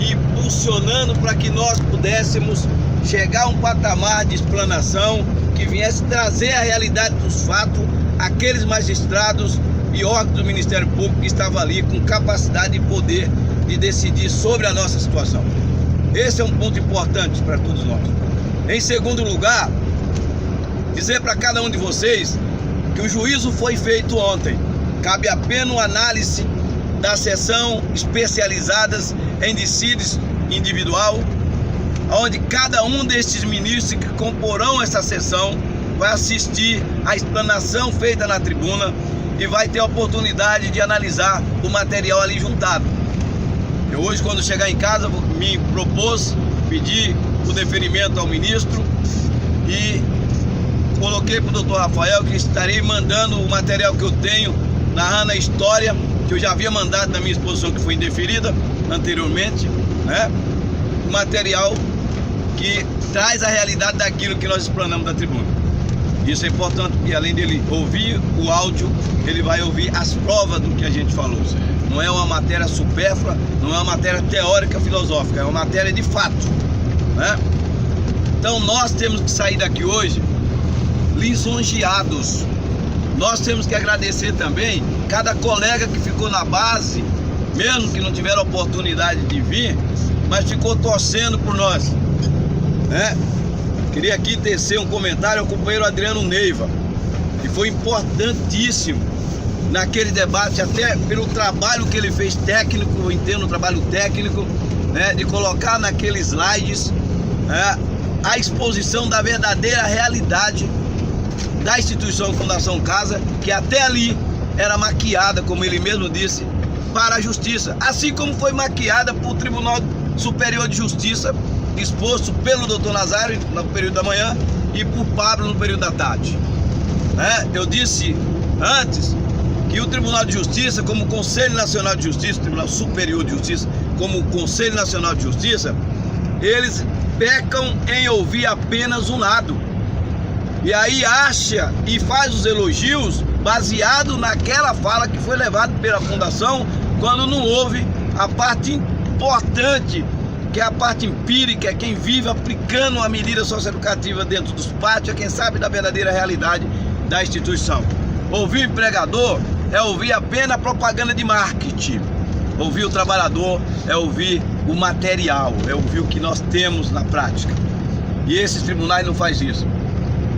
me impulsionando para que nós pudéssemos chegar a um patamar de explanação que viesse trazer a realidade dos fatos àqueles magistrados e órgãos do Ministério Público que estavam ali com capacidade e poder de decidir sobre a nossa situação. Esse é um ponto importante para todos nós. Em segundo lugar, dizer para cada um de vocês que o juízo foi feito ontem. Cabe apenas uma análise da sessão especializadas em dissídios individual, onde cada um destes ministros que comporão essa sessão vai assistir à explanação feita na tribuna e vai ter a oportunidade de analisar o material ali juntado. Eu hoje, quando chegar em casa, me propus pedir o deferimento ao ministro e coloquei para o doutor Rafael que estarei mandando o material que eu tenho, narrando a história que eu já havia mandado na minha exposição, que foi indeferida anteriormente, né? O material que traz a realidade daquilo que nós explanamos da tribuna. Isso é importante, porque além dele ouvir o áudio, ele vai ouvir as provas do que a gente falou. Não é uma matéria supérflua, não é uma matéria teórica, filosófica, é uma matéria de fato, né? Então nós temos que sair daqui hoje lisonjeados. Nós temos que agradecer também cada colega que ficou na base, mesmo que não tiveram oportunidade de vir, mas ficou torcendo por nós, né? Queria aqui tecer um comentário ao companheiro Adriano Neiva, que foi importantíssimo naquele debate, até pelo trabalho que ele fez técnico, eu entendo o trabalho técnico, né, de colocar naqueles slides, né, a exposição da verdadeira realidade da instituição Fundação Casa, que até ali era maquiada, como ele mesmo disse, para a justiça, assim como foi maquiada para o Tribunal Superior de Justiça, exposto pelo doutor Nazário no período da manhã e por Pablo no período da tarde, né? Eu disse antes que o Tribunal de Justiça, como o Conselho Nacional de Justiça, o Tribunal Superior de Justiça, como o Conselho Nacional de Justiça, eles pecam em ouvir apenas um lado. E aí acha e faz os elogios baseado naquela fala que foi levada pela Fundação, quando não houve a parte importante, que é a parte empírica, quem vive aplicando a medida socioeducativa dentro dos pátios, é quem sabe da verdadeira realidade da instituição. Ouvir o empregador é ouvir apenas propaganda de marketing. Ouvir o trabalhador é ouvir o material, é ouvir o que nós temos na prática. E esses tribunais não fazem isso.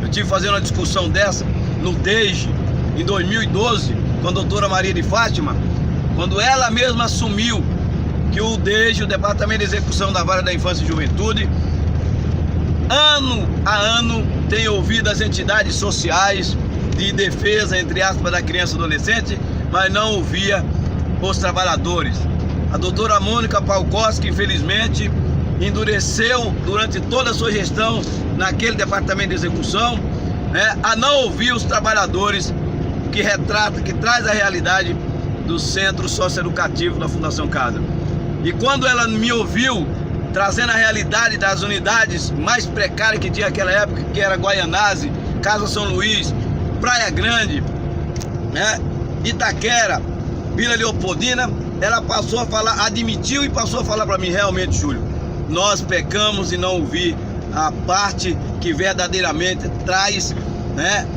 Eu tive fazendo uma discussão dessa no DEIJ, em 2012, com a doutora Maria de Fátima, quando ela mesma assumiu que o DEIJ, o Departamento de Execução da Vara da Infância e Juventude, ano a ano tem ouvido as entidades sociais de defesa, entre aspas, da criança e adolescente, mas não ouvia os trabalhadores. A doutora Mônica Palkowski, infelizmente, endureceu durante toda a sua gestão naquele departamento de execução, né, a não ouvir os trabalhadores, que retrata, que traz a realidade do centro socioeducativo da Fundação Casa. E quando ela me ouviu trazendo a realidade das unidades mais precárias que tinha naquela época, que era Guaianazes, Casa São Luís, Praia Grande, né, Itaquera, Vila Leopoldina, ela passou a falar, admitiu e passou a falar para mim: realmente, Júlio, nós pecamos em não ouvir a parte que verdadeiramente traz, né,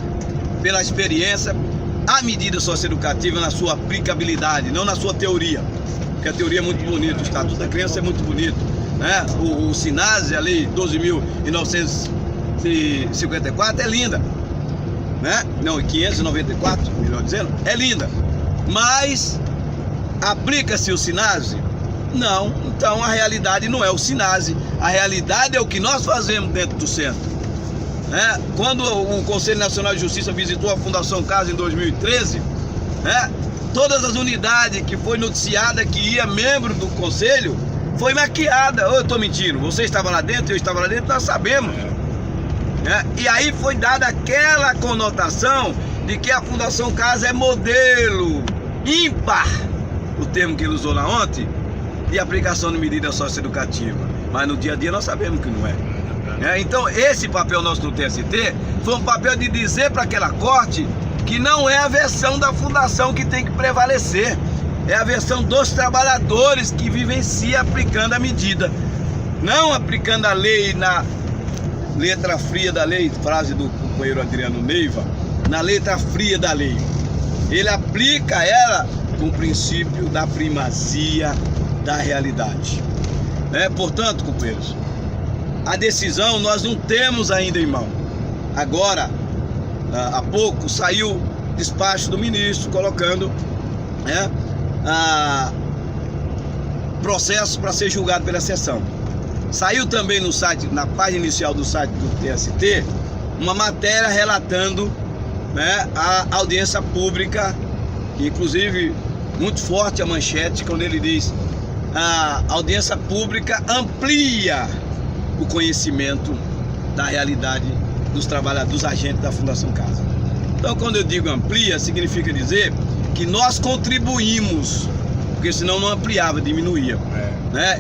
pela experiência, a medida socioeducativa na sua aplicabilidade, não na sua teoria, porque a teoria é muito bonita, o Estatuto da Criança é muito bonito, né? O SINASE, a Lei 12.954 é linda, né? Não, 594, melhor dizendo, é linda, mas aplica-se o SINASE? Não. Então a realidade não é o SINASE, a realidade é o que nós fazemos dentro do centro, né? Quando o Conselho Nacional de Justiça visitou a Fundação Casa em 2013, né, todas as unidades que foi noticiada que ia membro do conselho foi maquiada. Ou eu estou mentindo? Você estava lá dentro, eu estava lá dentro, nós sabemos, né? E aí foi dada aquela conotação de que a Fundação Casa é modelo ímpar, o termo que ele usou lá ontem, de aplicação de medida socioeducativa, mas no dia a dia nós sabemos que não é. Então esse papel nosso no TST foi um papel de dizer para aquela corte que não é a versão da fundação que tem que prevalecer, é a versão dos trabalhadores que vivencia aplicando a medida, não aplicando a lei na letra fria da lei, frase do companheiro Adriano Neiva, na letra fria da lei. Ele aplica ela com o princípio da primazia da realidade. Portanto, companheiros, a decisão nós não temos ainda em mão. Agora, há pouco, saiu despacho do ministro colocando processo para ser julgado pela sessão. Saiu também no site, na página inicial do site do TST, uma matéria relatando a audiência pública, inclusive muito forte a manchete, quando ele diz: a audiência pública amplia o conhecimento da realidade dos trabalhadores, dos agentes da Fundação Casa. Então, quando eu digo amplia, significa dizer que nós contribuímos, porque senão não ampliava, diminuía.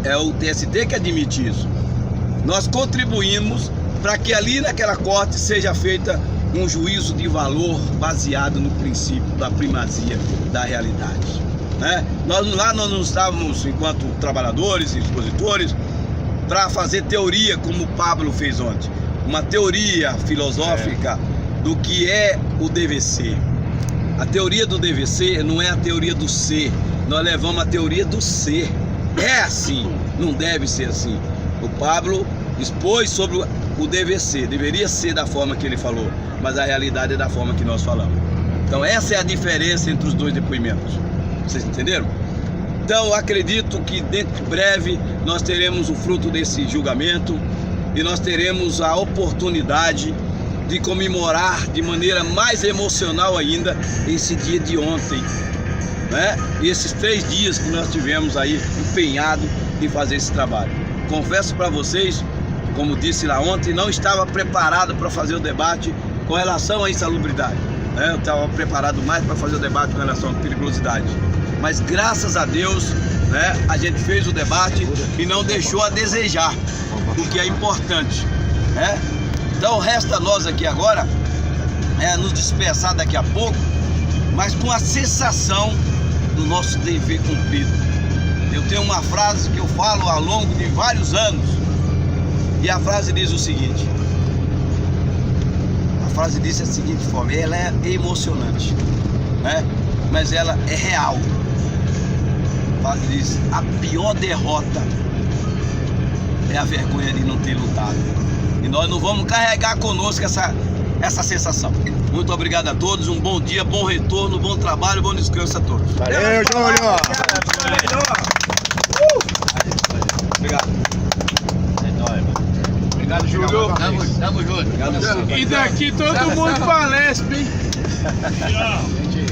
É o TST que admite isso. Nós contribuímos para que ali naquela corte seja feita um juízo de valor baseado no princípio da primazia da realidade. Nós não estávamos, enquanto trabalhadores e expositores, para fazer teoria como o Pablo fez ontem, uma teoria filosófica do que é o dever ser. A teoria do dever ser não é a teoria do ser, nós levamos a teoria do ser. É assim, não deve ser assim. O Pablo expôs sobre o dever ser, deveria ser da forma que ele falou, mas a realidade é da forma que nós falamos. Então essa é a diferença entre os dois depoimentos. Vocês entenderam? Então eu acredito que dentro de breve nós teremos o fruto desse julgamento e nós teremos a oportunidade de comemorar de maneira mais emocional ainda esse dia de ontem, e esses 3 dias que nós tivemos aí empenhado em fazer esse trabalho. Confesso para vocês, como disse lá ontem, não estava preparado para fazer o debate com relação à insalubridade. Eu estava preparado mais para fazer o debate com relação à periculosidade. Mas graças a Deus, a gente fez o debate e não deixou a desejar, o que é importante. Então resta a nós aqui agora nos dispersar daqui a pouco, mas com a sensação do nosso dever cumprido. Eu tenho uma frase que eu falo ao longo de vários anos, e a frase diz o seguinte: a frase diz da seguinte forma, ela é emocionante, mas ela é real. A frase diz: a pior derrota é a vergonha de não ter lutado. E nós não vamos carregar conosco essa sensação. Muito obrigado a todos, um bom dia, bom retorno, bom trabalho, bom descanso a todos. Valeu, Júnior! Obrigado. Obrigado, Júlio. Tamo junto. Obrigado. E daqui todo mundo pra Lespe, hein?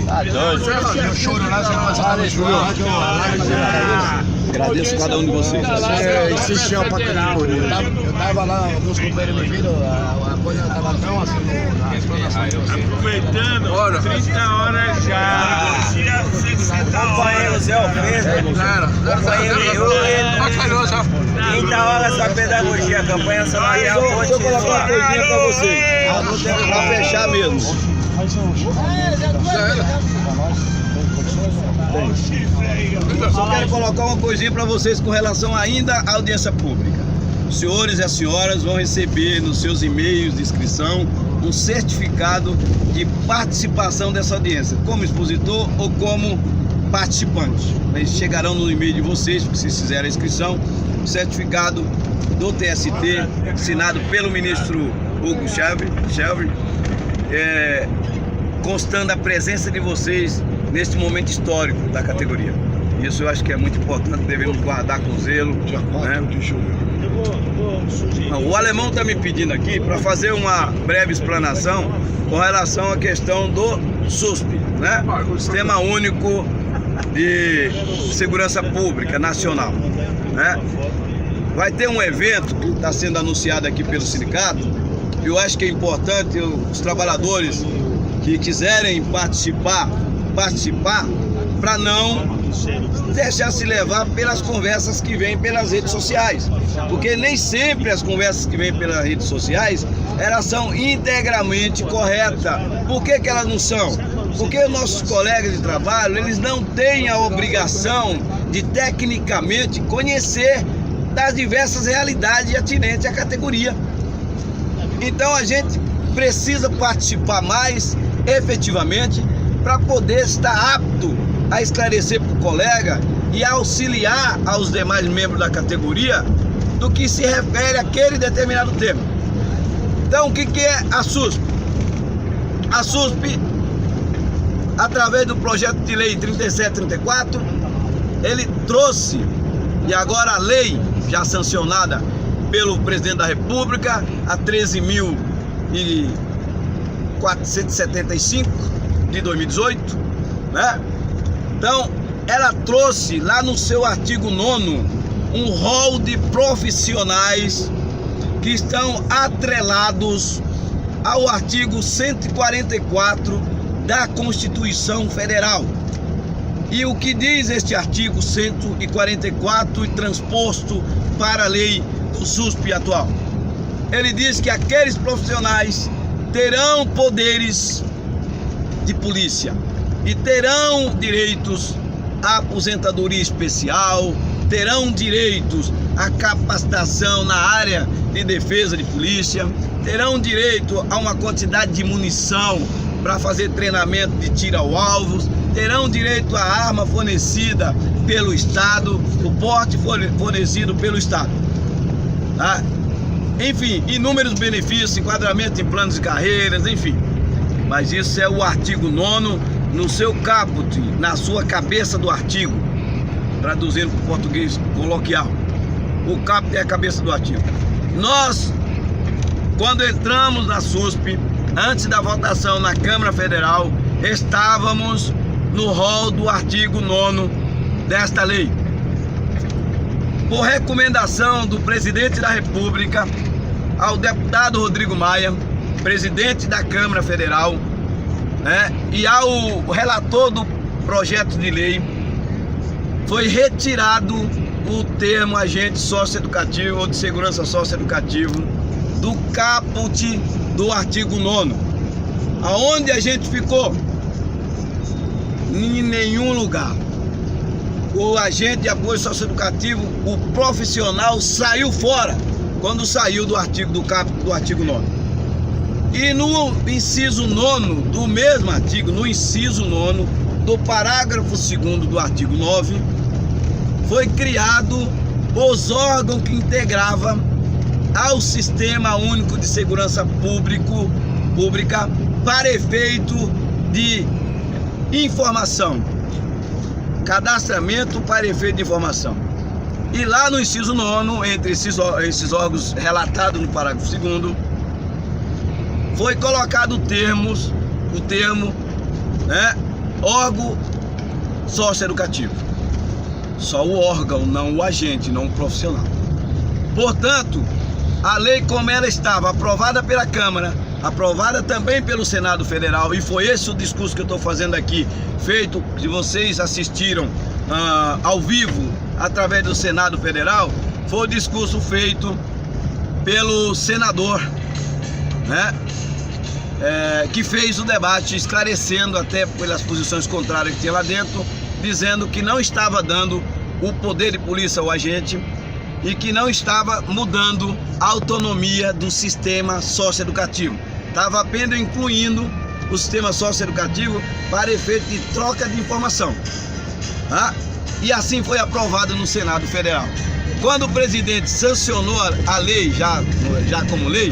Tá doido. Choro lá, você vai fazer Júnior. Agradeço a cada um de vocês. Insistiu pra categoria. Eu tava lá, meus companheiros me viram, a coisa tava tão assim na explanação. Aproveitando, 30 horas já. Companheiro Zé Alfredo, companheiro Yuri, 30 horas sua pedagogia, a campanha salarial Deixa eu colocar uma continua. coisinha pra vocês, pra fechar mesmo. Só quero colocar uma coisinha para vocês com relação ainda à audiência pública. Os senhores e as senhoras vão receber nos seus e-mails de inscrição um certificado de participação dessa audiência, como expositor ou como participante. Eles chegarão no e-mail de vocês, porque vocês fizeram a inscrição, certificado do TST, assinado pelo ministro Hugo Chávez, constando a presença de vocês neste momento histórico da categoria. Isso eu acho que é muito importante, devemos guardar com zelo. O alemão está me pedindo aqui para fazer uma breve explanação com relação à questão do SUSP, Sistema Único de Segurança Pública Nacional. Vai ter um evento que está sendo anunciado aqui pelo sindicato. Eu acho que é importante os trabalhadores que quiserem participar para não deixar se levar pelas conversas que vêm pelas redes sociais, porque nem sempre as conversas que vêm pelas redes sociais elas são integralmente corretas. Por que elas não são? Porque nossos colegas de trabalho, eles não têm a obrigação de tecnicamente conhecer das diversas realidades atinentes à categoria. Então a gente precisa participar mais efetivamente para poder estar apto a esclarecer para o colega e auxiliar aos demais membros da categoria do que se refere àquele determinado tema. Então, o que é a SUSP? A SUSP, através do projeto de lei 3734, ele trouxe, e agora a lei já sancionada pelo presidente da República, a 13.475 de 2018, né? Então, ela trouxe lá no seu artigo 9º um rol de profissionais que estão atrelados ao artigo 144 da Constituição Federal. E o que diz este artigo 144 e transposto para a lei do SUSP atual? Ele diz que aqueles profissionais terão poderes de polícia e terão direitos à aposentadoria especial, terão direitos à capacitação na área de defesa de polícia, terão direito a uma quantidade de munição para fazer treinamento de tiro ao alvo, terão direito à arma fornecida pelo Estado, o porte fornecido pelo Estado, tá? Enfim, inúmeros benefícios, enquadramento em planos de carreiras, enfim. Mas isso é o artigo 9º no seu caput, na sua cabeça do artigo, traduzindo para o português coloquial. O caput é a cabeça do artigo. Nós, quando entramos na SUSP, antes da votação na Câmara Federal, estávamos no rol do artigo 9º desta lei. Por recomendação do presidente da República ao deputado Rodrigo Maia, presidente da Câmara Federal, né, e ao relator do projeto de lei, foi retirado o termo agente socioeducativo ou de segurança socioeducativo do caput do artigo 9º. Aonde a gente ficou? Em nenhum lugar. O agente de apoio socioeducativo, o profissional, saiu fora quando saiu do artigo do caput do artigo 9º. E no inciso 9º do mesmo artigo, no inciso 9º do parágrafo 2º do artigo 9, foi criado os órgãos que integravam ao Sistema Único de Segurança Pública para efeito de informação, cadastramento para efeito de informação. E lá no inciso 9º, entre esses órgãos relatados no parágrafo 2º, foi colocado o termo, né, órgão socioeducativo. Só o órgão, não o agente, não o profissional. Portanto, a lei como ela estava aprovada pela Câmara, aprovada também pelo Senado Federal, e foi esse o discurso que eu estou fazendo aqui, feito, se vocês assistiram ao vivo, através do Senado Federal, foi o discurso feito pelo senador, né, que fez o debate, esclarecendo até pelas posições contrárias que tinha lá dentro, dizendo que não estava dando o poder de polícia ao agente e que não estava mudando a autonomia do sistema socioeducativo. Estava apenas incluindo o sistema socioeducativo para efeito de troca de informação, tá? E assim foi aprovado no Senado Federal. Quando o presidente sancionou a lei, já como lei,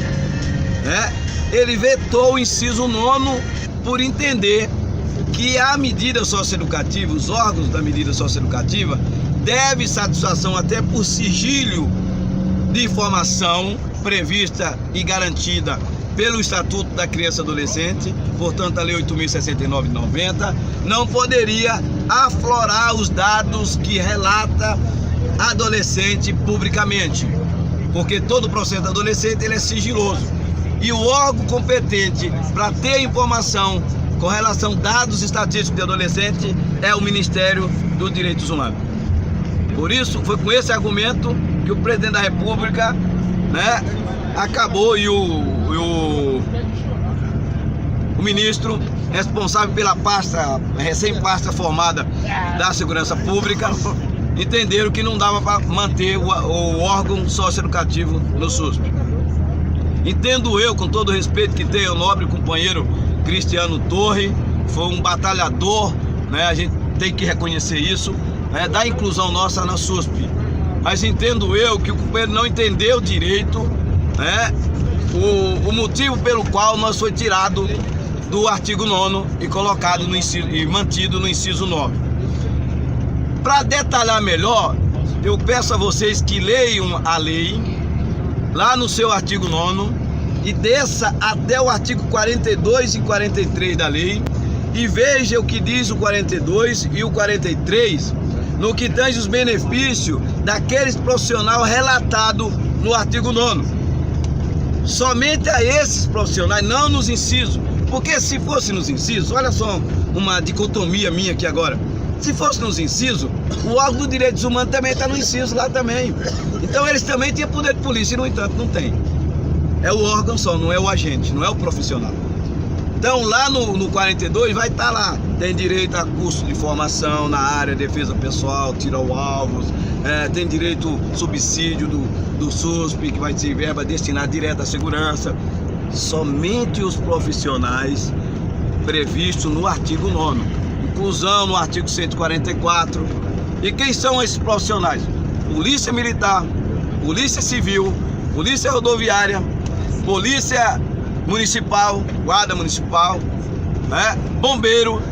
né, ele vetou o inciso 9º por entender que a medida socioeducativa, os órgãos da medida socioeducativa, deve satisfação até por sigilo de informação prevista e garantida pelo Estatuto da Criança e Adolescente, portanto a Lei 8.069 de 90, não poderia aflorar os dados que relata adolescente publicamente, porque todo o processo do adolescente ele é sigiloso. E o órgão competente para ter informação com relação a dados estatísticos de adolescente é o Ministério dos Direitos Humanos. Por isso, foi com esse argumento que o presidente da República, né, acabou, e o o ministro responsável pela pasta, recém-pasta formada da Segurança Pública, entenderam que não dava para manter o órgão socioeducativo no SUSP. Entendo eu, com todo o respeito que tenho ao nobre companheiro Cristiano Torre, foi um batalhador, né? A gente tem que reconhecer isso, né? Da inclusão nossa na SUSP. Mas entendo eu que o companheiro não entendeu direito, né? O motivo pelo qual nós foi tirado do artigo 9º e colocado no inciso, e mantido no inciso 9. Para detalhar melhor, eu peço a vocês que leiam a lei lá no seu artigo 9º e desça até o artigo 42 e 43 da lei e veja o que diz o 42 e o 43 no que tange os benefícios daqueles profissionais relatados no artigo 9º. Somente a esses profissionais, não nos incisos, porque se fosse nos incisos, olha só uma dicotomia minha aqui agora, se fosse nos incisos, o órgão dos direitos humanos também está no inciso lá também. Então eles também tinham poder de polícia e no entanto não tem. É o órgão só, não é o agente, não é o profissional. Então lá no 42 vai estar lá, tem direito a curso de formação na área de defesa pessoal, tiro ao alvos, tem direito subsídio do SUSP, que vai ser verba destinada direto à segurança. Somente os profissionais previstos no artigo 9º. Inclusão no artigo 144. E quem são esses profissionais? Polícia Militar, Polícia Civil, Polícia Rodoviária, Polícia Municipal, Guarda Municipal, Bombeiro,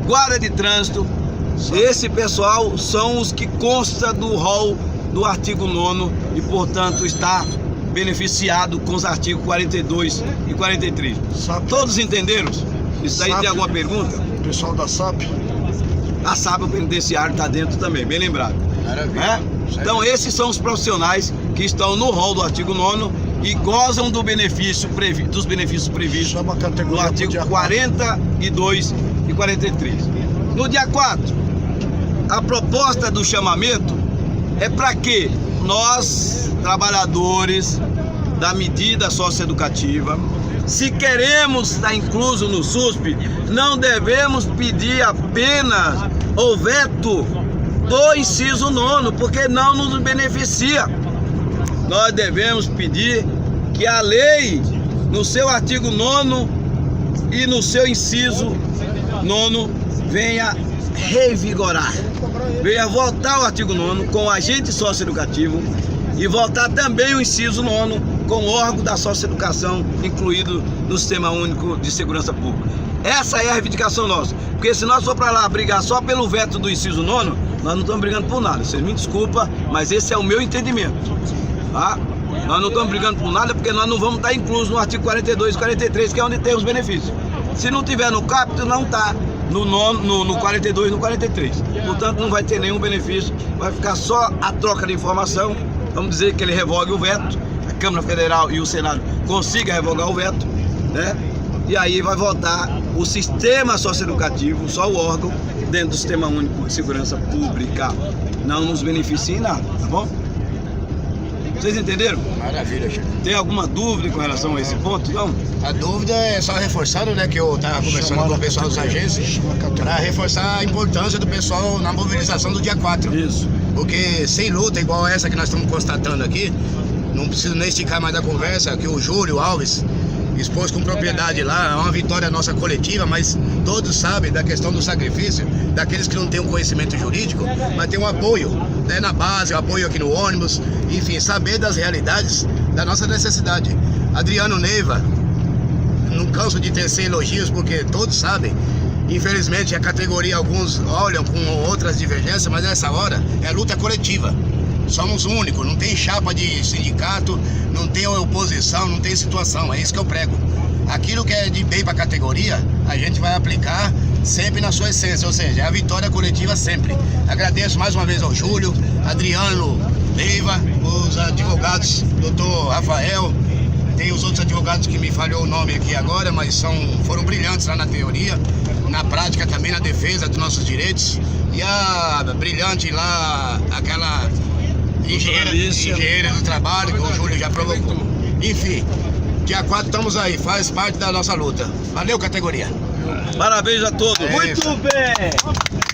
Guarda de Trânsito. Esse pessoal são os que consta do rol do artigo 9º e, portanto, está beneficiado com os artigos 42 e 43. Todos entenderam? Isso aí tem alguma pergunta? O pessoal da SAP? A SAP, o penitenciário, está dentro também, bem lembrado. Então esses são os profissionais que estão no rol do artigo 9º e gozam dos benefícios previstos no artigo 42 e 43. No dia 4, a proposta do chamamento é para que nós, trabalhadores da medida socioeducativa, se queremos estar incluso no SUSP, não devemos pedir apenas o veto do inciso 9º, porque não nos beneficia. Nós devemos pedir que a lei, no seu artigo 9º e no seu inciso 9º, venha revigorar, venha voltar o artigo 9º com o agente socioeducativo e voltar também o inciso 9º com o órgão da socioeducação incluído no Sistema Único de Segurança Pública. Essa é a reivindicação nossa, porque se nós for para lá brigar só pelo veto do inciso 9º, nós não estamos brigando por nada. Vocês me desculpam, mas esse é o meu entendimento, tá? Nós não estamos brigando por nada porque nós não vamos estar inclusos no artigo 42 e 43, que é onde tem os benefícios. Se não tiver no capítulo, não está no 42 e no 43. Portanto, não vai ter nenhum benefício, vai ficar só a troca de informação. Vamos dizer que ele revogue o veto, a Câmara Federal e o Senado consigam revogar o veto, né? E aí vai voltar o sistema socioeducativo, só o órgão, dentro do Sistema Único de Segurança Pública. Não nos beneficia em nada, tá bom? Vocês entenderam? Maravilha, Chico. Tem alguma dúvida com relação a esse ponto, não? A dúvida é só reforçando, né, que eu estava conversando com o pessoal das agências, para reforçar a importância do pessoal na mobilização do dia 4. Isso. Porque sem luta igual essa que nós estamos constatando aqui, não preciso nem esticar mais da conversa, que o Júlio Alves expôs com propriedade lá, é uma vitória nossa coletiva, mas todos sabem da questão do sacrifício, daqueles que não têm um conhecimento jurídico, mas tem um apoio, né, na base, um apoio aqui no ônibus, enfim, saber das realidades da nossa necessidade. Adriano Neiva, não canso de tecer elogios, porque todos sabem, infelizmente a categoria, alguns olham com outras divergências, mas nessa hora é luta coletiva. Somos únicos, não tem chapa de sindicato, não tem oposição, não tem situação, é isso que eu prego. Aquilo que é de bem para a categoria, a gente vai aplicar sempre na sua essência, ou seja, é a vitória coletiva sempre. Agradeço mais uma vez ao Júlio, Adriano Neiva, os advogados, doutor Rafael, tem os outros advogados que me falhou o nome aqui agora, mas foram brilhantes lá na teoria, na prática também na defesa dos nossos direitos. E a brilhante lá, aquela engenheira do trabalho que o Júlio já provocou. Enfim, Dia 4 estamos aí, faz parte da nossa luta. Valeu, categoria. Parabéns a todos. É isso. Muito bem!